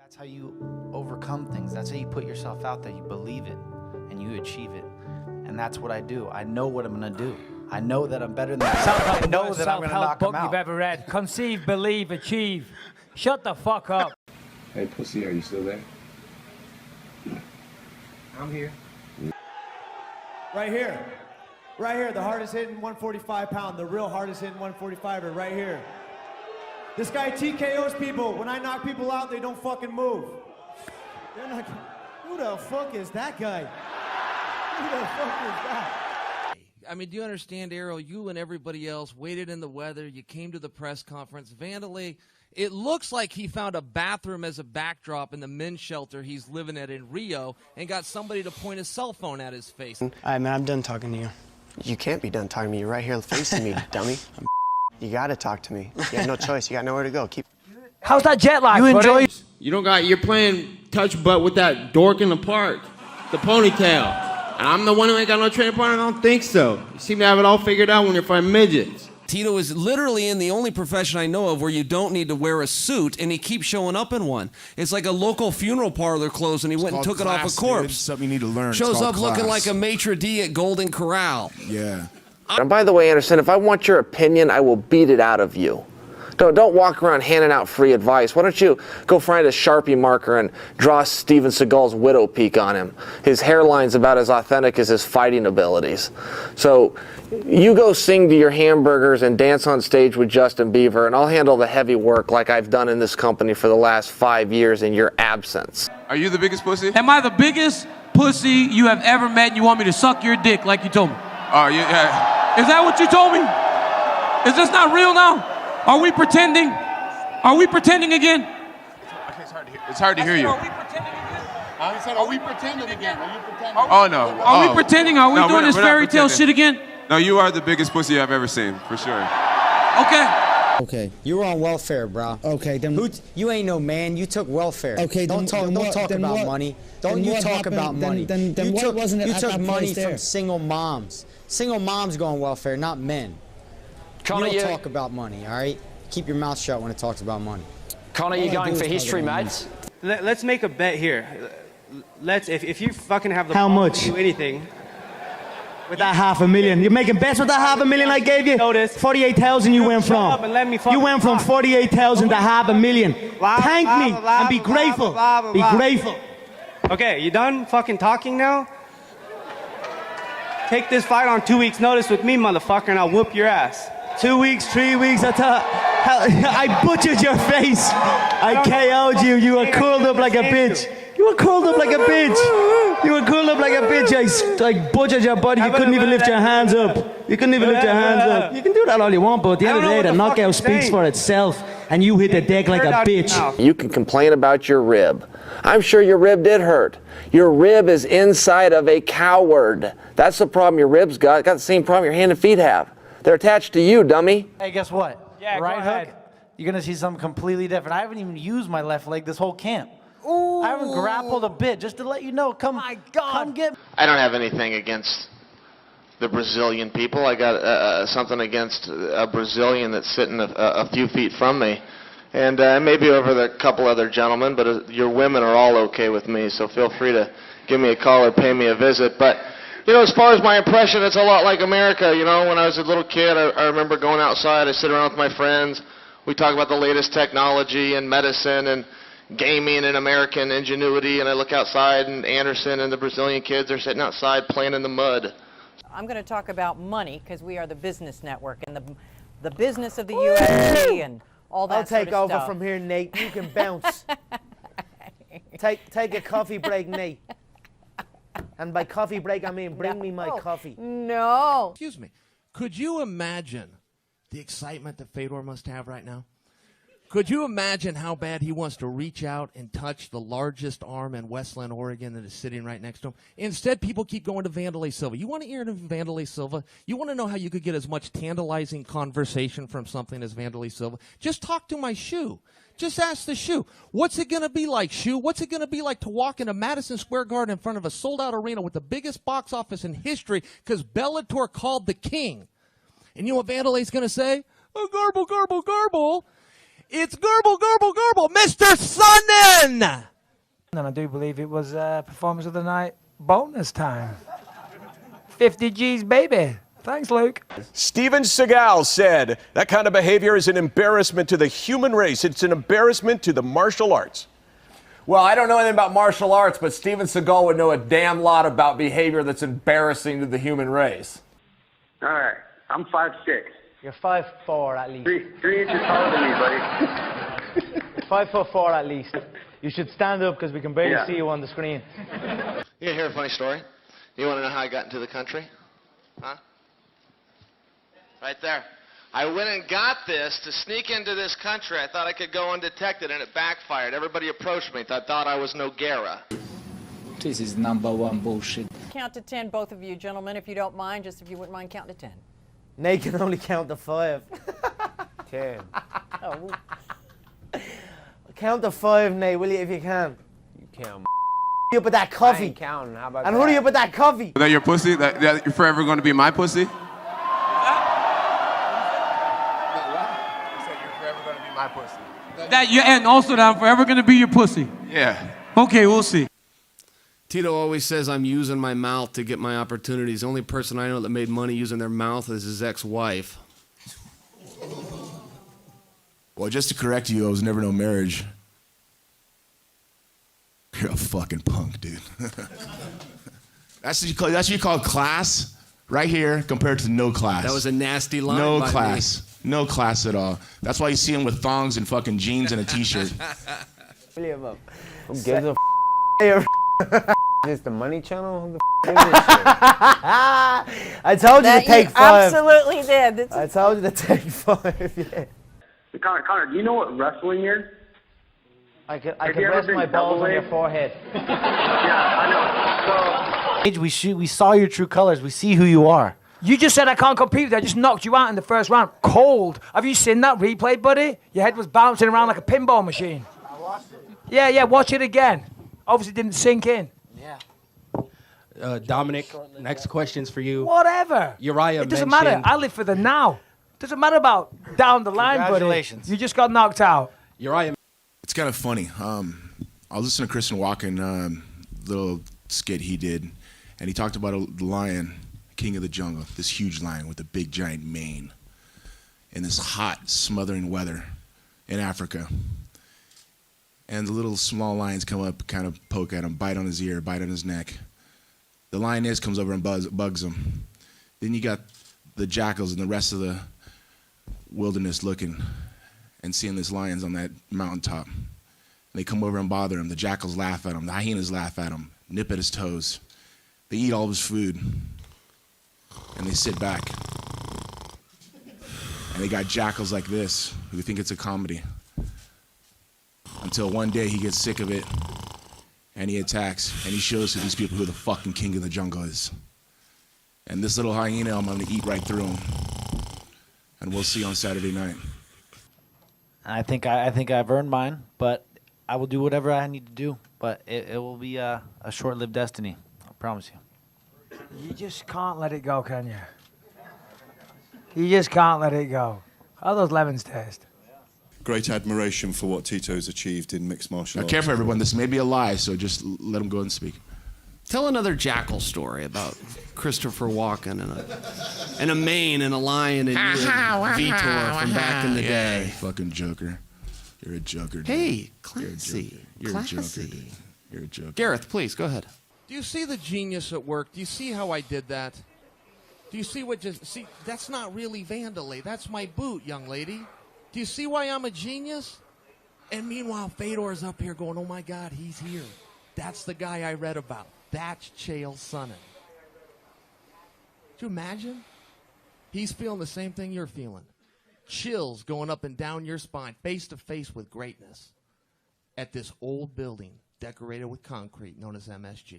That's how you overcome things. That's how you put yourself out there. You believe it and you achieve it. And that's what I do. I know what I'm going to do. I know that I'm better than that. I know that I'm going to knock them out. You've ever read. Conceive, believe, achieve. Shut the fuck up. Hey, pussy, are you still there? I'm here. Right here. Right here, the hardest hitting 145 pound, the real hardest hitting 145er, right here. This guy TKOs people. When I knock people out, they don't fucking move. They're not. Who the fuck is that guy? Who the fuck is that? I mean, do you understand, Errol? You and everybody else waited in the weather. You came to the press conference. Vandalay, it looks like he found a bathroom as a backdrop in the men's shelter he's living at in Rio and got somebody to point a cell phone at his face. All right, man, I'm done talking to you. You can't be done talking to me. You're right here facing me, dummy. You gotta talk to me. You got no choice. You got nowhere to go. How's that jet lag? You enjoy. You're playing touch butt with that dork in the park, the ponytail. And I'm the one who ain't got no training partner? I don't think so. You seem to have it all figured out when you're fighting midgets. Tito is literally in the only profession I know of where you don't need to wear a suit, and he keeps showing up in one. It's like a local funeral parlor clothes, and he went and took it off a corpse. It's something you need to learn. Shows up looking like a maitre d' at Golden Corral. Yeah. And by the way, Anderson, if I want your opinion, I will beat it out of you. Don't walk around handing out free advice. Why don't you go find a Sharpie marker and draw Steven Seagal's widow peak on him? His hairline's about as authentic as his fighting abilities. So you go sing to your hamburgers and dance on stage with Justin Bieber, and I'll handle the heavy work like I've done in this company for the last 5 years in your absence. Are you the biggest pussy? Am I the biggest pussy you have ever met and you want me to suck your dick like you told me? Oh, yeah. Is that what you told me? Is this not real now? Are we pretending? Are we pretending again? Okay, it's hard to hear you. Are we pretending again? I said, are we pretending again? Are you pretending? Oh, no. Are we pretending? Are we doing this fairy tale shit again? No, you are the biggest pussy I've ever seen, for sure. Okay. Okay, you were on welfare, bro. Okay, then. You ain't no man. You took welfare. Okay, don't talk about money. Don't you talk about money. Then what wasn't it? You took money there? from single moms. Single moms go on welfare, not men. Connor, you don't talk about money, all right? Keep your mouth shut when it talks about money. Connor, you going for history, mate? Let's make a bet here. If you fucking have the How balls much? to do anything. With that $500,000. You're making bets with that $500,000 I gave you? Notice. 48,000 you went Shut from. up and let me You went from 48,000 to $500,000. Thank me and be grateful. Be grateful. Okay, you done fucking talking now? Take this fight on 2 weeks' notice with me, motherfucker, and I'll whoop your ass. 2 weeks, 3 weeks, I butchered your face. I KO'd you. You were curled up like a bitch. You were curled up like a bitch. You were curled up like a bitch. I butchered your body. You couldn't even lift your hands up. You couldn't even lift your hands up. You can do that all you want, but at the end of the day, the knockout speaks for itself, and you hit the deck like a bitch. You can complain about your rib. I'm sure your rib did hurt. Your rib is inside of a coward. That's the problem your rib's got. It's got the same problem your hand and feet have. They're attached to you, dummy. Hey, guess what? Yeah, right go hook, ahead. you're going to see something completely different. I haven't even used my left leg this whole camp. Ooh. I haven't grappled a bit, just to let you know. Come get me. I don't have anything against the Brazilian people. I got something against a Brazilian that's sitting a few feet from me. And maybe over the couple other gentlemen, but your women are all okay with me, so feel free to give me a call or pay me a visit. But, you know, as far as my impression, it's a lot like America. You know, when I was a little kid, I remember going outside, I sit around with my friends, we talk about the latest technology and medicine and gaming and American ingenuity, and I look outside and Anderson and the Brazilian kids are sitting outside playing in the mud. I'm going to talk about money because we are the business network and the business of the UFC and all that I'll take sort of over stuff. from here, Nate. You can bounce. Take a coffee break, Nate. And by coffee break, I mean bring me my coffee. No. Excuse me. Could you imagine the excitement that Fedor must have right now? Could you imagine how bad he wants to reach out and touch the largest arm in Westland, Oregon that is sitting right next to him? Instead, people keep going to Vandalay Silva. You want to hear Vandalay Silva? You want to know how you could get as much tantalizing conversation from something as Vandalay Silva? Just talk to my shoe. Just ask the shoe. What's it going to be like, shoe? What's it going to be like to walk into Madison Square Garden in front of a sold-out arena with the biggest box office in history because Bellator called the king? And you know what Vandalay's going to say? Oh, garble, garble, garble. It's garble, garble, garble, Mr. Sonnen! and I do believe it was performance of the night bonus time. 50 G's, baby. Thanks, Luke. Steven Seagal said that kind of behavior is an embarrassment to the human race. It's an embarrassment to the martial arts. Well, I don't know anything about martial arts, but Steven Seagal would know a damn lot about behavior that's embarrassing to the human race. All right. I'm 5'6". You're 5'4" at least. 3 inches taller than me, buddy. 5'4" at least. You should stand up because we can barely Yeah. see you on the screen. You hear a funny story? You want to know how I got into the country? Huh? Right there. I went and got this to sneak into this country. I thought I could go undetected, and it backfired. Everybody approached me. Thought I was Nogueira. This is #1 bullshit. Count to 10, both of you gentlemen, if you don't mind, just if you wouldn't mind counting to 10. Nate can only count to 5. 10. Oh, Count to 5, Nate, will you, if you can? You can't. You up with that coffee. Counting. How about And who do you up with that coffee? That your pussy? That you're forever going to be my pussy? You're forever going to be my pussy. That you and also that I'm forever gonna be your pussy. Yeah. Okay, we'll see. Tito always says I'm using my mouth to get my opportunities. The only person I know that made money using their mouth is his ex-wife. Well, just to correct you, I was never no marriage. You're a fucking punk, dude. That's what you call class, right here, compared to no class. That was a nasty line. No by class. No class at all. That's why you see him with thongs and fucking jeans and a t-shirt. William up. Who gives a Is this the money channel? Who the I told you to take 5. Absolutely did. I told you to take 5, yeah. Connor, do you know what wrestling is? I could Have you ever rest been my balls on your double-A? forehead. Yeah, I know. So, We saw your true colors. We see who you are. You just said I can't compete with you. I just knocked you out in the first round. Cold. Have you seen that replay, buddy? Your head was bouncing around like a pinball machine. I watched it. Yeah, watch it again. Obviously didn't sink in. Dominic, next question's for you. Whatever. Uriah It doesn't matter. I live for the now. Doesn't matter about down the line, buddy. Congratulations. You just got knocked out. Uriah. It's kind of funny. I was listening to Christian Walken, little skit he did, and he talked about the lion, king of the jungle, this huge lion with a big giant mane, in this hot, smothering weather in Africa. And the little small lions come up, kind of poke at him, bite on his ear, bite on his neck. The lioness comes over and bugs him. Then you got the jackals and the rest of the wilderness looking and seeing these lions on that mountaintop. They come over and bother him. The jackals laugh at him. The hyenas laugh at him, nip at his toes. They eat all of his food. And they sit back. And they got jackals like this who think it's a comedy. Until one day he gets sick of it and he attacks and he shows to these people who the fucking king of the jungle is. And this little hyena, I'm gonna eat right through him. And we'll see on Saturday night. I think I've earned mine, but I will do whatever I need to do. But it will be a short-lived destiny. I promise you. You just can't let it go, can you? You just can't let it go. How those lemons taste? Great admiration for what Tito's achieved in mixed martial Now, arts. careful, everyone. This may be a lie, so just let him go and speak. Tell another jackal story about Christopher Walken and a mane and a lion and you and Vitor from back in the day. You fucking joker. You're a joker. Dude. Hey, classy. You're a joker. Classy. Dude. You're a joker. Gareth, please, go ahead. Do you see the genius at work? Do you see how I did that? Do you see see, that's not really vandally. That's my boot, young lady. Do you see why I'm a genius? And meanwhile, Fedor's up here going, oh my God, he's here. That's the guy I read about. That's Chael Sonnen. Could you imagine? He's feeling the same thing you're feeling. Chills going up and down your spine, face to face with greatness at this old building decorated with concrete known as MSG.